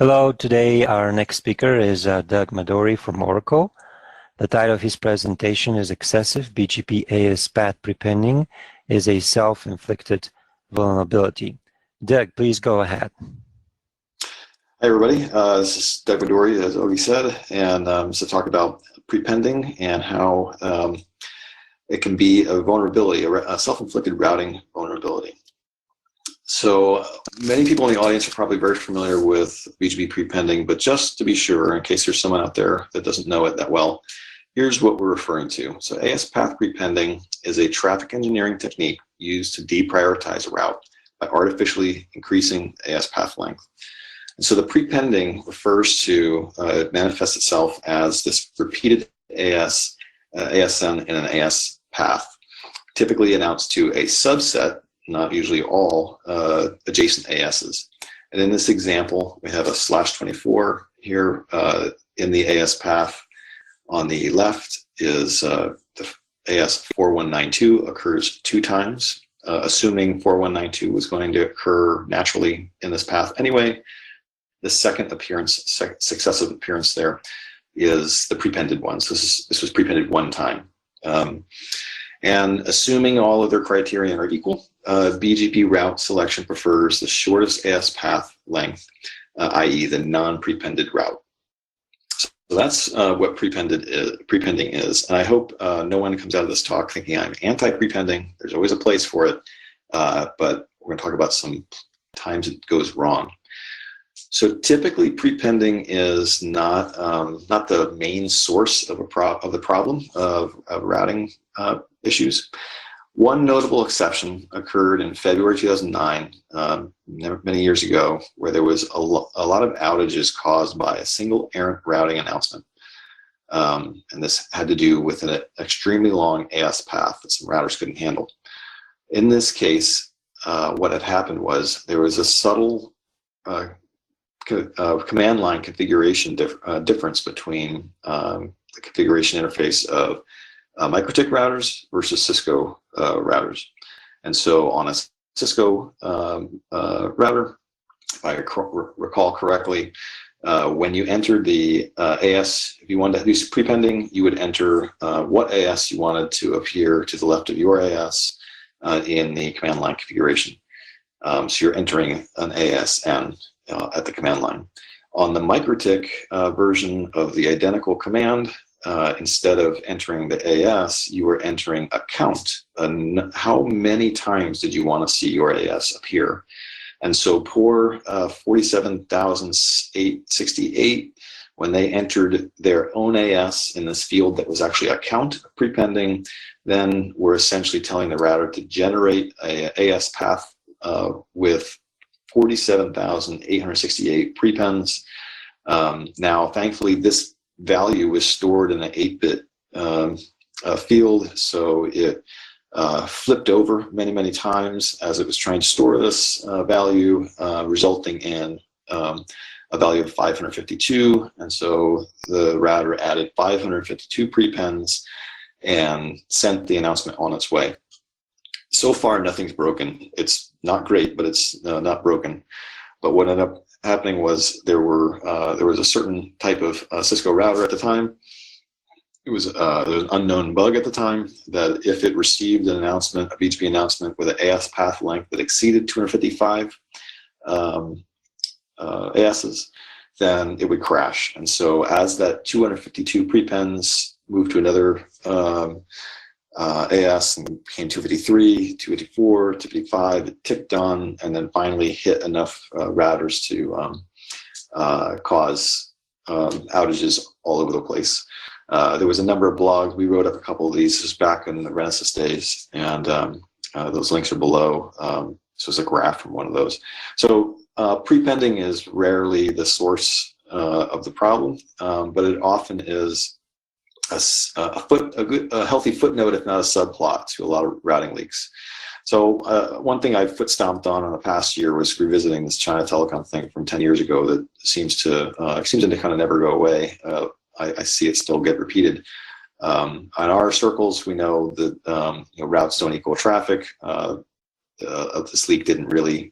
Hello, today our next speaker is Doug Madori from Oracle. The title of his presentation is Excessive BGP AS Path Prepending is a Self-Inflicted Vulnerability. Doug, please go ahead. Hi everybody, this is Doug Madori, as Ogie said, and to talk about prepending and how it can be a vulnerability, a self-inflicted routing vulnerability. So many people in the audience are probably very familiar with BGP prepending, but just to be sure, in case there's someone out there that doesn't know it that well, here's what we're referring to. So AS path prepending is a traffic engineering technique used to deprioritize a route by artificially increasing AS path length. And so the prepending refers to, it manifests itself as this repeated ASN in an AS path, typically announced to a subset, not usually all, adjacent ASs. And in this example, we have a /24 here in the AS path. On the left is the AS 4192 occurs 2 times, assuming 4192 was going to occur naturally in this path anyway. The second appearance, successive appearance there is the prepended one. So this was prepended 1 time. And assuming all of their criteria are equal, BGP route selection prefers the shortest AS path length, i.e. the non-prepended route. So that's what prepending is. And I hope no one comes out of this talk thinking I'm anti-prepending. There's always a place for it, but we're going to talk about some times it goes wrong. So typically, prepending is not the main source of the problem of routing issues. One notable exception occurred in February 2009, many years ago, where there was a lot of outages caused by a single errant routing announcement. And this had to do with an extremely long AS path that some routers couldn't handle. In this case, what had happened was there was a subtle command line configuration difference between the configuration interface of MikroTik routers versus Cisco routers. And so on a Cisco router, if I recall correctly, when you entered the AS, if you wanted to do prepending, you would enter what AS you wanted to appear to the left of your AS in the command line configuration. So you're entering an ASN at the command line. On the MikroTik version of the identical command, instead of entering the AS, you were entering a count. How many times did you want to see your AS appear? And so poor 47,868, when they entered their own AS in this field that was actually a count prepending, then we're essentially telling the router to generate a AS path with 47,868 prepends. Now, thankfully, this value was stored in an 8-bit field, so it flipped over many times as it was trying to store this value, resulting in a value of 552. And so the router added 552 prepends and sent the announcement on its way. So far, nothing's broken. It's not great, but it's not broken. But what ended up happening was there was a certain type of Cisco router at the time. It was there was an unknown bug at the time that if it received an announcement, a BGP announcement with an AS path length that exceeded 255 ASs, then it would crash. And so as that 252 prepends moved to another AS and became 253, 254, 255, it ticked on and then finally hit enough routers to cause outages all over the place. There was a number of blogs. We wrote up a couple of these just back in the Renesas days, and those links are below. So it's a graph from one of those. So prepending is rarely the source of the problem, but it often is a healthy footnote, if not a subplot, to a lot of routing leaks. So one thing I foot stomped on in the past year was revisiting this China Telecom thing from 10 years ago that seems to kind of never go away. I see it still get repeated. On our circles, we know that routes don't equal traffic. This leak didn't really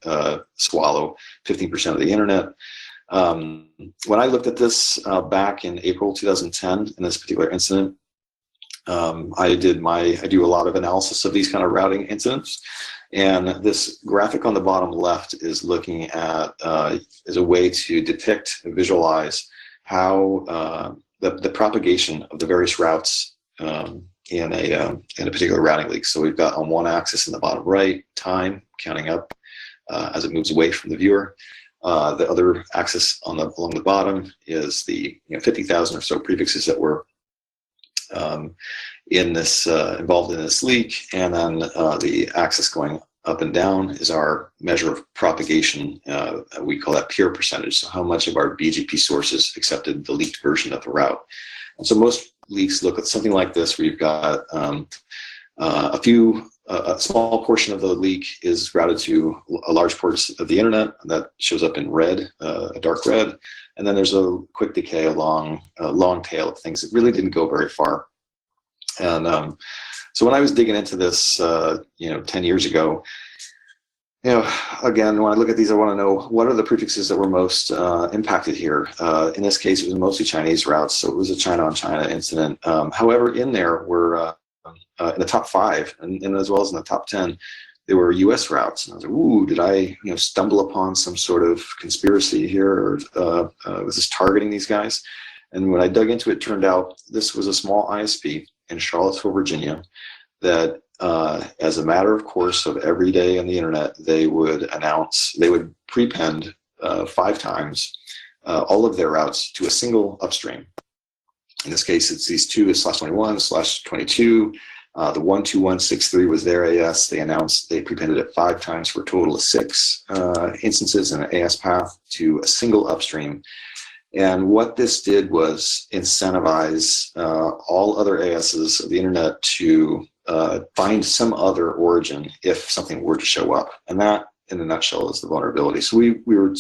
swallow 15% of the internet. When I looked at this back in April 2010 in this particular incident, I do a lot of analysis of these kind of routing incidents, and this graphic on the bottom left is looking at is a way to depict and visualize how the propagation of the various routes in a particular routing leak. So we've got on one axis in the bottom right, time counting up as it moves away from the viewer. The other axis along the bottom is the 50,000 or so prefixes that were involved in this leak, and then the axis going up and down is our measure of propagation. We call that pure percentage. So how much of our BGP sources accepted the leaked version of the route. And so most leaks look at something like this, where you've got a small portion of the leak is routed to a large portion of the internet that shows up in red, a dark red, and then there's a quick decay along a long tail of things that really didn't go very far. And so when I was digging into this, 10 years ago, again, when I look at these, I want to know what are the prefixes that were most impacted here. In this case, it was mostly Chinese routes, so it was a China-on-China incident. However, in there were in the top 5, and as well as in the top 10, there were U.S. routes. And I was like, ooh, did I stumble upon some sort of conspiracy here, or was this targeting these guys? And when I dug into it, it turned out this was a small ISP in Charlottesville, Virginia, that as a matter of course of every day on the internet, they would prepend 5 times all of their routes to a single upstream. In this case, it's these two is /21, /22. The 12163 was their AS. They announced they prepended it 5 times for a total of 6 instances in an AS path to a single upstream. And what this did was incentivize all other ASs of the internet to find some other origin if something were to show up. And that, in a nutshell, is the vulnerability. So we were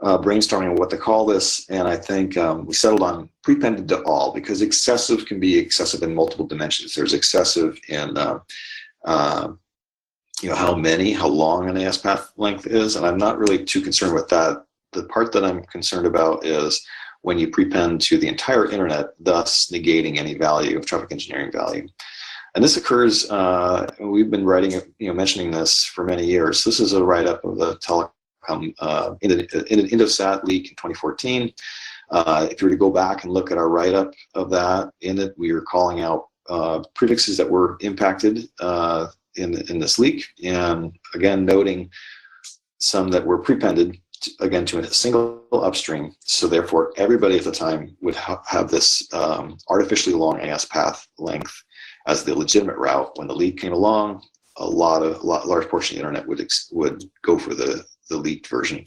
brainstorming what to call this, and I think we settled on prepended to all, because excessive can be excessive in multiple dimensions. There's excessive in how long an AS path length is, and I'm not really too concerned with that. The part that I'm concerned about is when you prepend to the entire internet, thus negating any value of traffic engineering value. And this occurs, we've been writing, mentioning this for many years. This is a write-up of the telecom in an Indosat leak in 2014. If you were to go back and look at our write-up of that, in it we were calling out prefixes that were impacted in this leak, and again noting some that were prepended to a single upstream. So therefore, everybody at the time would have this artificially long AS path length as the legitimate route. When the leak came along, a large portion of the internet would go for the leaked version.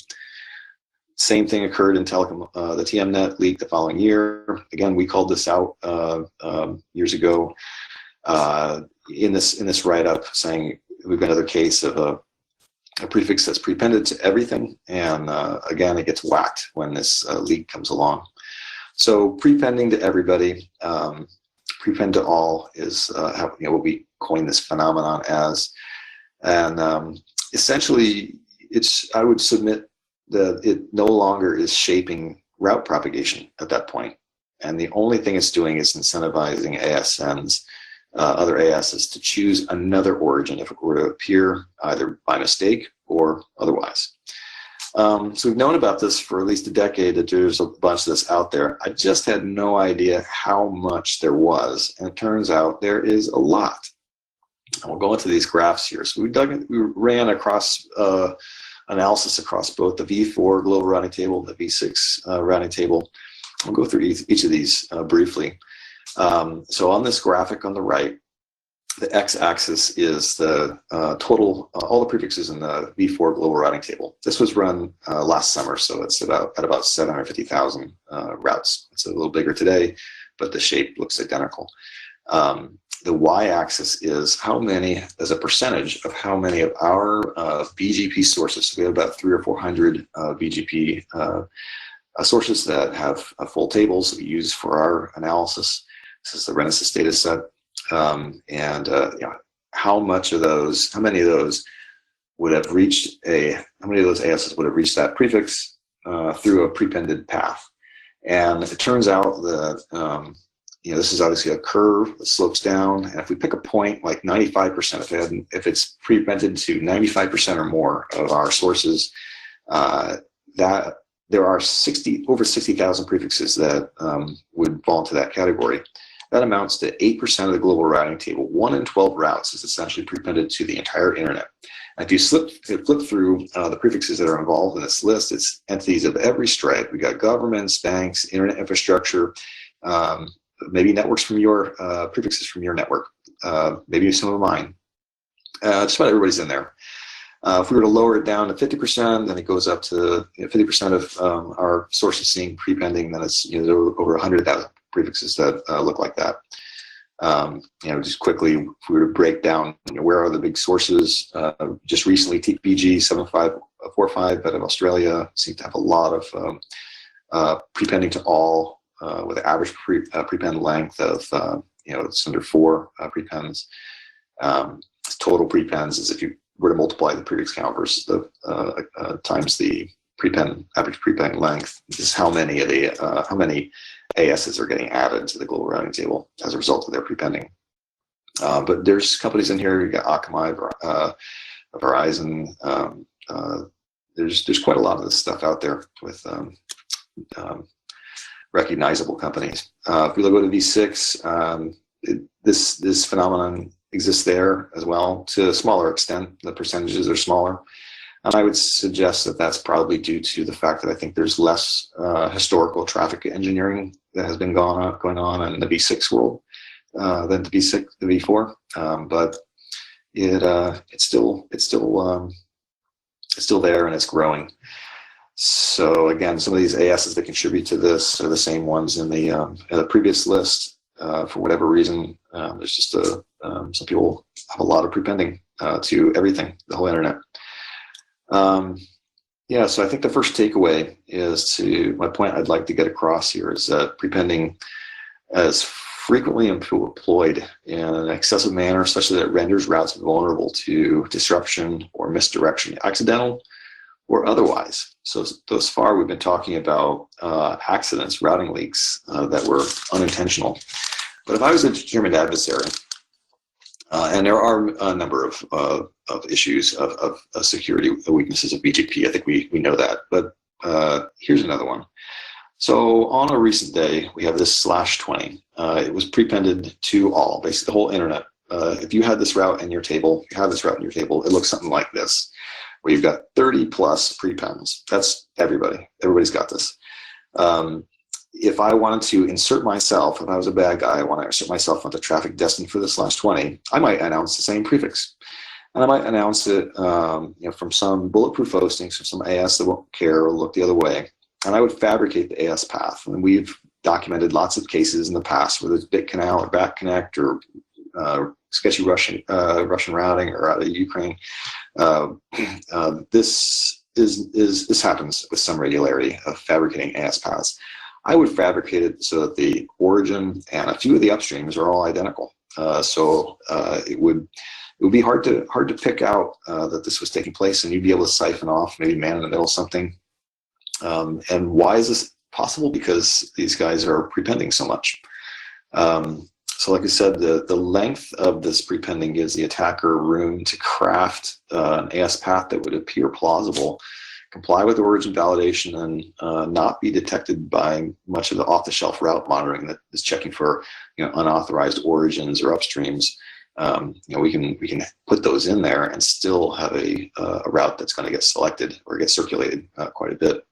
Same thing occurred in telecom, the TMNet leak the following year. Again, we called this out years ago in this write-up, saying we've got another case of a prefix that's prepended to everything, and again, it gets whacked when this leak comes along. So prepending to everybody, prepend to all is what we coined this phenomenon as, and essentially, I would submit that it no longer is shaping route propagation at that point, and the only thing it's doing is incentivizing ASNs. Other ASs to choose another origin if it were to appear either by mistake or otherwise. So we've known about this for at least a decade, that there's a bunch of this out there. I just had no idea how much there was, and it turns out there is a lot. And we'll go into these graphs here. So we ran across analysis across both the V4 global routing table, the V6 routing table. We'll go through each of these briefly. So on this graphic on the right, the x-axis is the total, all the prefixes in the V4 global routing table. This was run last summer, so it's at about 750,000 routes. It's a little bigger today, but the shape looks identical. The y-axis is how many, as a percentage of how many of our BGP sources. So we have about 300 or 400 BGP sources that have full tables that we use for our analysis. This is the Renesas data set, and how many of those would have reached how many of those ASs would have reached that prefix through a prepended path. And it turns out that this is obviously a curve that slopes down. And if we pick a point like 95%, if it's prepended to 95% or more of our sources, that there are over 60,000 prefixes that would fall into that category. That amounts to 8% of the global routing table. 1 in 12 routes is essentially prepended to the entire internet. And if you flip through the prefixes that are involved in this list, it's entities of every stripe. We got governments, banks, internet infrastructure, maybe networks from your prefixes from your network, maybe some of mine. Just about everybody's in there. If we were to lower it down to 50%, then it goes up to 50% of our sources seeing prepending. Then it's over 100,000 prefixes that look like that. Just quickly, if we were to break down, where are the big sources? Just recently, BG 7545 out of Australia seemed to have a lot of prepending to all, with an average prepend length of it's under 4 prepends. Total prepends is if you were to multiply the prefix count versus the times the average prepend length. This is how many ASs are getting added to the global routing table as a result of their prepending. But there's companies in here. You got Akamai, Verizon. There's quite a lot of this stuff out there with recognizable companies. If we go to V6, this phenomenon exists there as well, to a smaller extent. The percentages are smaller. And I would suggest that that's probably due to the fact that I think there's less historical traffic engineering that has been going on in the V6 world than the V4. But it's still there, and it's growing. So again, some of these ASs that contribute to this are the same ones in the previous list. For whatever reason, there's just some people have a lot of prepending to everything, the whole internet. So I think the first takeaway my point I'd like to get across here is that prepending is frequently employed in an excessive manner such that it renders routes vulnerable to disruption or misdirection, accidental or otherwise. So thus far, we've been talking about accidents, routing leaks that were unintentional. But if I was a determined adversary, and there are a number of issues of security weaknesses of BGP. I think we know that. But here's another one. So on a recent day, we have this /20. It was prepended to all, basically the whole internet. If you had this route in your table, it looks something like this, where you've got 30 plus prepends. That's everybody. Everybody's got this. If I wanted to insert myself, if I was a bad guy, I want to insert myself onto traffic destined for this /20, I might announce the same prefix. And I might announce it from some bulletproof hostings, from some AS that won't care or look the other way. And I would fabricate the AS path. And we've documented lots of cases in the past where there's bit canal or back connect or sketchy Russian routing or out of Ukraine. This happens with some regularity of fabricating AS paths. I would fabricate it so that the origin and a few of the upstreams are all identical. So it would be hard to pick out that this was taking place, and you'd be able to siphon off maybe man in the middle something. And why is this possible? Because these guys are prepending so much. So like I said, the length of this prepending gives the attacker room to craft an AS path that would appear plausible, comply with origin validation, and not be detected by much of the off-the-shelf route monitoring that is checking for unauthorized origins or upstreams. We can put those in there and still have a route that's going to get selected or get circulated quite a bit.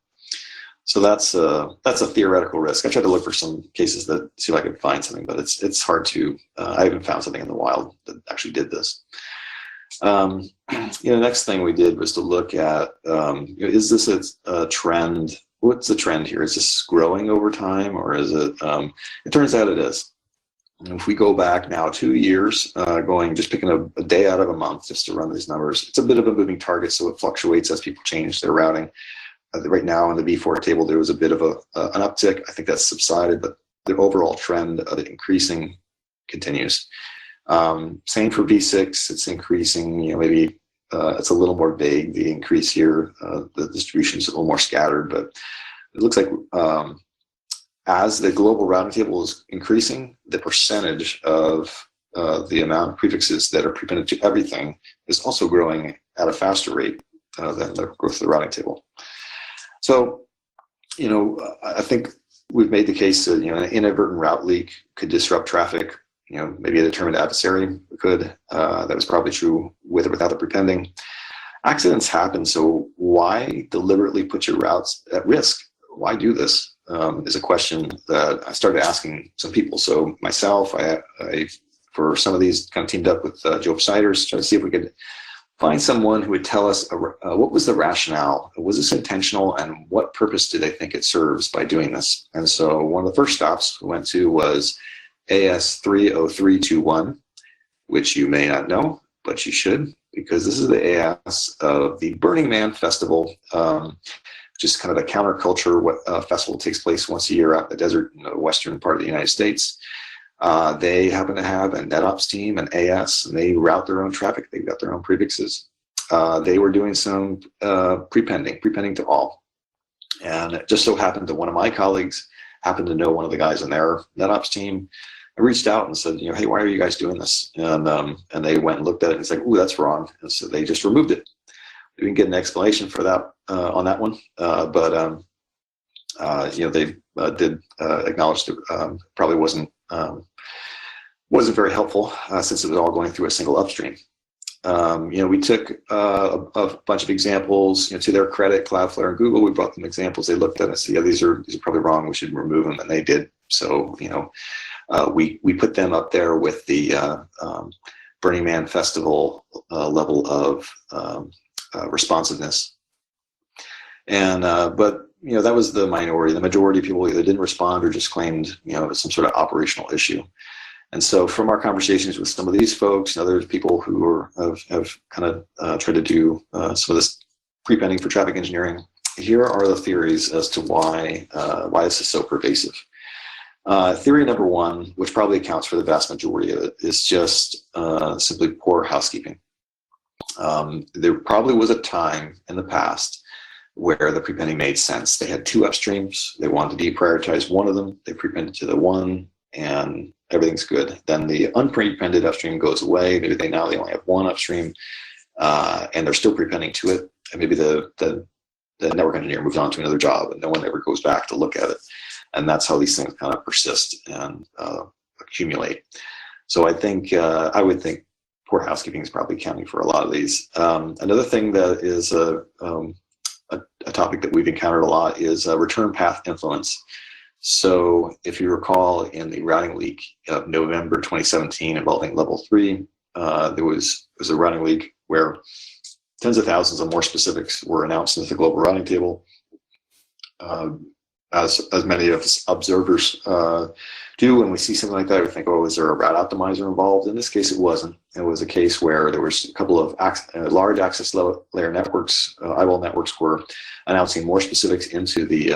So that's a theoretical risk. I tried to look for some cases that see if I could find something, but it's hard to. I haven't found something in the wild that actually did this. Next thing we did was to look at is this a trend? What's the trend here? Is this growing over time, or is it? It turns out it is. And if we go back now 2 years, just picking a day out of a month just to run these numbers, it's a bit of a moving target, so it fluctuates as people change their routing. Right now in the V4 table, there was a bit of an uptick. I think that's subsided, but the overall trend of it increasing continues. Same for V6, it's increasing, maybe it's a little more vague, the increase here. The distribution is a little more scattered, but it looks like as the global routing table is increasing, the percentage of the amount of prefixes that are prepended to everything is also growing at a faster rate than the growth of the routing table. So, I think we've made the case that an inadvertent route leak could disrupt traffic. Maybe a determined adversary could. That was probably true with or without the prepending. Accidents happen, so why deliberately put your routes at risk? Why do this? Is a question that I started asking some people. So myself, I for some of these kind of teamed up with Joe Siders, trying to see if we could find someone who would tell us what was the rationale. Was this intentional, and what purpose do they think it serves by doing this? And so one of the first stops we went to was AS30321, which you may not know, but you should, because this is the AS of the Burning Man Festival, which is kind of a counterculture festival that takes place once a year out in the desert in the western part of the United States. They happen to have a NetOps team, an AS, and they route their own traffic. They've got their own prefixes. They were doing some prepending to all. And it just so happened that one of my colleagues happened to know one of the guys in their NetOps team. I reached out and said, hey, why are you guys doing this? And they went and looked at it and it's like, ooh, that's wrong. And so they just removed it. We didn't get an explanation for that on that one, but they did acknowledge that probably wasn't very helpful since it was all going through a single upstream. We took a bunch of examples. To their credit, Cloudflare and Google, we brought them examples. They looked at it and said, yeah, these are probably wrong. We should remove them, and they did. So we put them up there with the Burning Man Festival level of responsiveness. And but that was the minority. The majority of people either didn't respond or just claimed some sort of operational issue. And so from our conversations with some of these folks and other people who have kind of tried to do some of this prepending for traffic engineering, here are the theories as to why this is so pervasive. Theory number one, which probably accounts for the vast majority of it, is just simply poor housekeeping. There probably was a time in the past where the prepending made sense. They had two upstreams. They wanted to deprioritize one of them. They prepended to the one, and everything's good. Then the unprepended upstream goes away. Maybe they only have one upstream, and they're still prepending to it. And maybe the network engineer moves on to another job, and no one ever goes back to look at it. And that's how these things kind of persist and accumulate. So I would think poor housekeeping is probably accounting for a lot of these. Another thing that is a topic that we've encountered a lot is return path influence. So if you recall, in the routing leak of November 2017 involving level 3, there was a routing leak where tens of thousands of more specifics were announced into the global routing table. As many of us observers do, when we see something like that, we think, oh, is there a route optimizer involved? In this case, it wasn't. It was a case where there was a couple of large access layer networks, eyeball networks, were announcing more specifics into the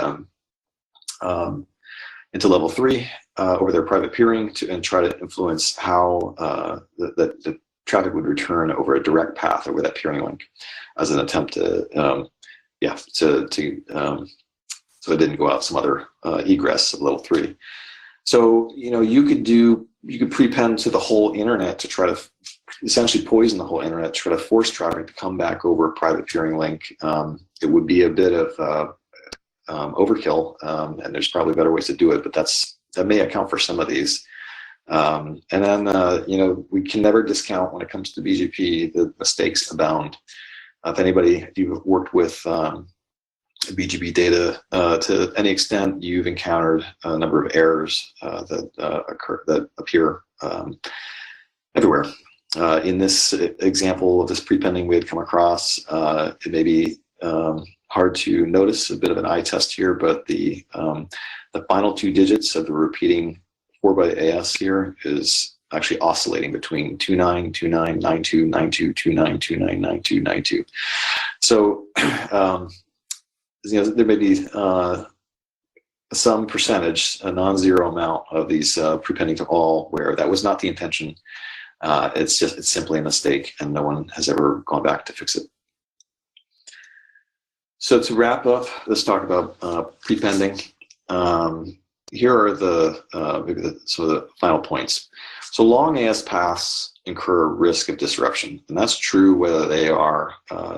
into level 3 over their private peering and try to influence how the traffic would return over a direct path over that peering link as an attempt to so it didn't go out some other egress of level 3. So you could prepend to the whole internet to try to essentially poison the whole internet, try to force traffic to come back over a private peering link. It would be a bit of overkill, and there's probably better ways to do it, but that may account for some of these. And then we can never discount, when it comes to BGP, the mistakes abound. If you've worked with BGP data to any extent, you've encountered a number of errors that appear everywhere. In this example of this prepending we had come across, it may be hard to notice, a bit of an eye test here, but the final two digits of the repeating 4-byte AS here is actually oscillating between 2929929229299292. So there may be some percentage, a non-zero amount of these prepending to all, where that was not the intention. It's simply a mistake, and no one has ever gone back to fix it. So to wrap up, let's talk about prepending. Here are some of the final points. So long AS paths incur risk of disruption, and that's true whether they are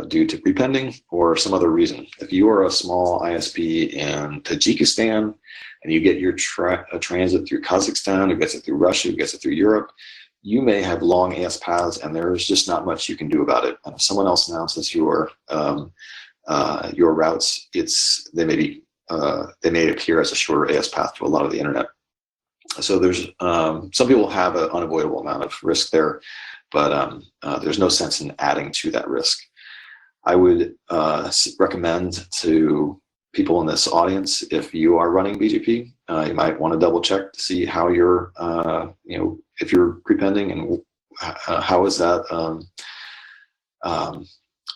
due to prepending or some other reason. If you are a small ISP in Tajikistan and you get your transit through Kazakhstan, who gets it through Russia, who gets it through Europe, you may have long AS paths, and there's just not much you can do about it. And if someone else announces your routes, they may appear as a shorter AS path to a lot of the internet. So there's some people have an unavoidable amount of risk there, but there's no sense in adding to that risk. I would recommend to people in this audience, if you are running BGP, you might want to double check to see how you're, if you're prepending, and how is that,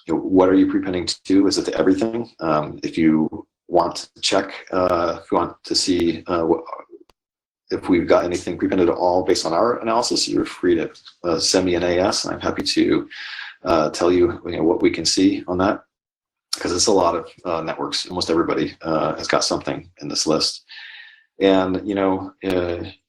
what are you prepending to? Is it to everything? If you want to check, if you want to see if we've got anything prepended at all based on our analysis, you're free to send me an AS, and I'm happy to tell you, what we can see on that, because it's a lot of networks. Almost everybody has got something in this list. And in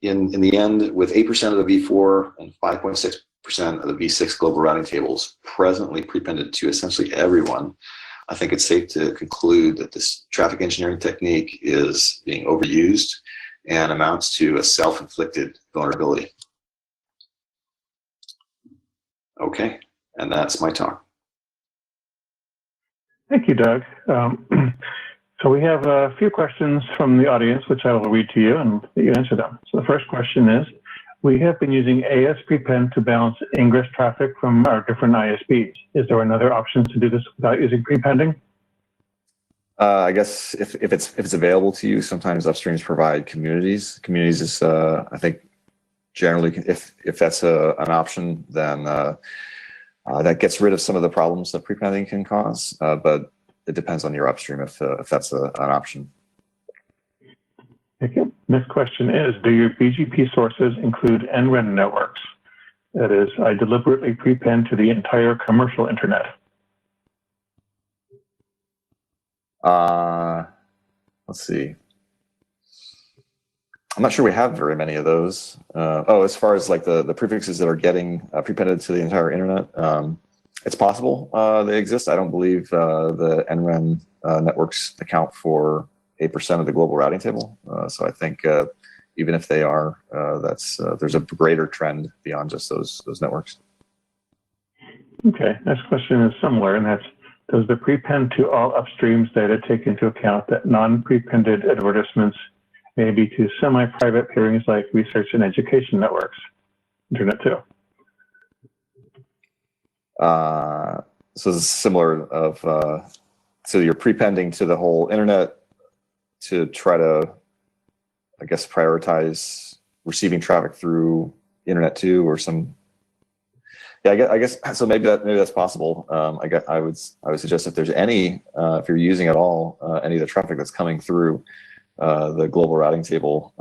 the end, with 8% of the V4 and 5.6% of the V6 global routing tables presently prepended to essentially everyone, I think it's safe to conclude that this traffic engineering technique is being overused and amounts to a self-inflicted vulnerability. Okay, and that's my talk. Thank you, Doug. So we have a few questions from the audience, which I will read to you and you answer them. So the first question is, we have been using AS prepend to balance ingress traffic from our different ISPs. Is there another option to do this without using prepending? I guess if it's available to you, sometimes upstreams provide communities. Communities is, I think, generally, if that's an option, then that gets rid of some of the problems that prepending can cause. But it depends on your upstream if that's an option. Thank you. Next question is, do your BGP sources include NREN networks? That is, I deliberately prepend to the entire commercial internet. Let's see. I'm not sure we have very many of those. As far as like the prefixes that are getting prepended to the entire internet, it's possible they exist. I don't believe the NREN networks account for 8% of the global routing table. So I think even if they are, there's a greater trend beyond just those networks. Okay, next question is similar, and that's, does the prepend to all upstreams data take into account that non-prepended advertisements may be to semi-private peerings like research and education networks, Internet 2? So it's similar of, so you're prepending to the whole internet to try to, I guess, prioritize receiving traffic through Internet 2 or some. Yeah, I guess so. Maybe that's possible. I would suggest if there's any, if you're using at all any of the traffic that's coming through the global routing table,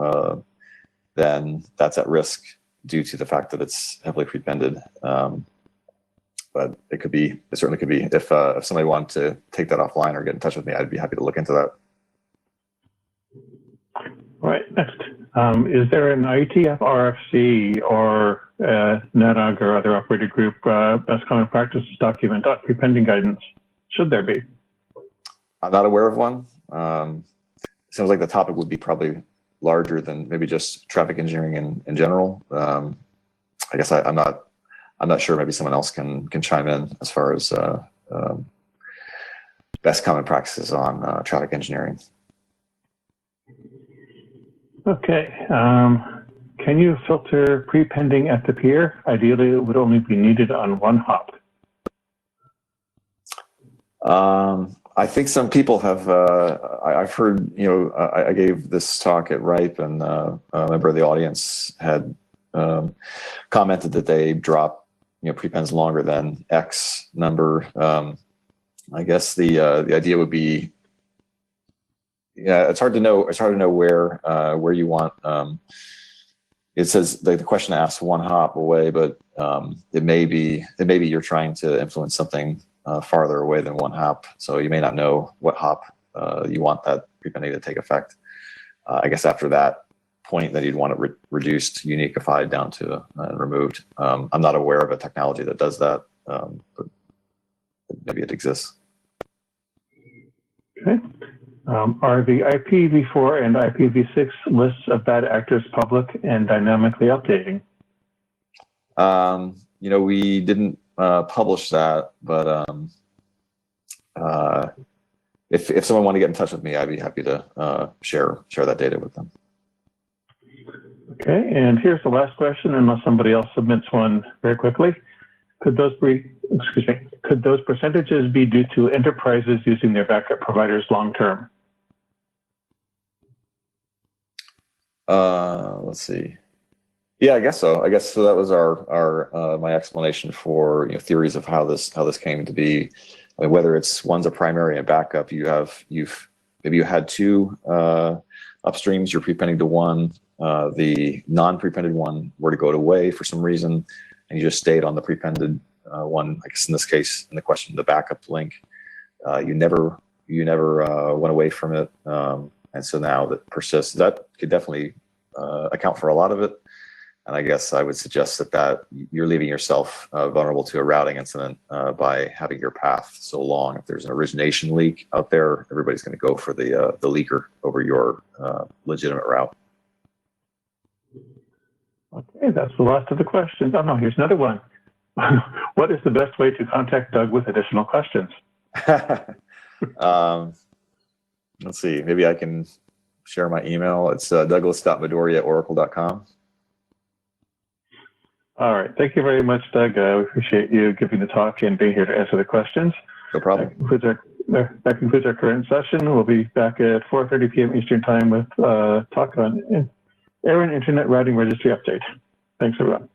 then that's at risk due to the fact that it's heavily prepended. But it certainly could be. If somebody wanted to take that offline or get in touch with me, I'd be happy to look into that. All right, next. Is there an IETF RFC or NANOG or other operator group best common practices document prepending guidance? Should there be? I'm not aware of one. Sounds like the topic would be probably larger than maybe just traffic engineering in general. I guess I'm not sure. Maybe someone else can chime in as far as best common practices on traffic engineering. Okay. Can you filter prepending at the peer? Ideally, it would only be needed on one hop. I think some people have. I've heard. I gave this talk at RIPE, and a member of the audience had commented that they drop prepends longer than X number. I guess the idea would be. Yeah, it's hard to know. It's hard to know where you want it says the question asks one hop away, but it may be you're trying to influence something farther away than one hop. So you may not know what hop you want that prepending to take effect. I guess after that point that you'd want it reduced, uniqueified down to removed. I'm not aware of a technology that does that, but maybe it exists. Okay. Are the IPv4 and IPv6 lists of bad actors public and dynamically updating? We didn't publish that, but if someone wanted to get in touch with me, I'd be happy to share that data with them. Okay, and here's the last question, unless somebody else submits one very quickly. Could those percentages be due to enterprises using their backup providers long term? Let's see. Yeah, I guess so. That was our my explanation for theories of how this came to be. I mean, whether one's a primary and backup, maybe you had two upstreams, you're prepending to one, the non-prepended one were to go away for some reason, and you just stayed on the prepended one. I guess in this case, in the question, the backup link, you never went away from it, and so now that persists. That could definitely account for a lot of it. And I guess I would suggest that you're leaving yourself vulnerable to a routing incident by having your path so long. If there's an origination leak out there, everybody's going to go for the leaker over your legitimate route. Okay, that's the last of the questions. Oh no, here's another one. What is the best way to contact Doug with additional questions? Let's see. Maybe I can share my email. It's douglas.midori@oracle.com. All right. Thank you very much, Doug. We appreciate you giving the talk and being here to answer the questions. No problem. That concludes our current session. We'll be back at 4:30 p.m. Eastern Time with talk on ARIN Internet Routing Registry update. Thanks, everyone.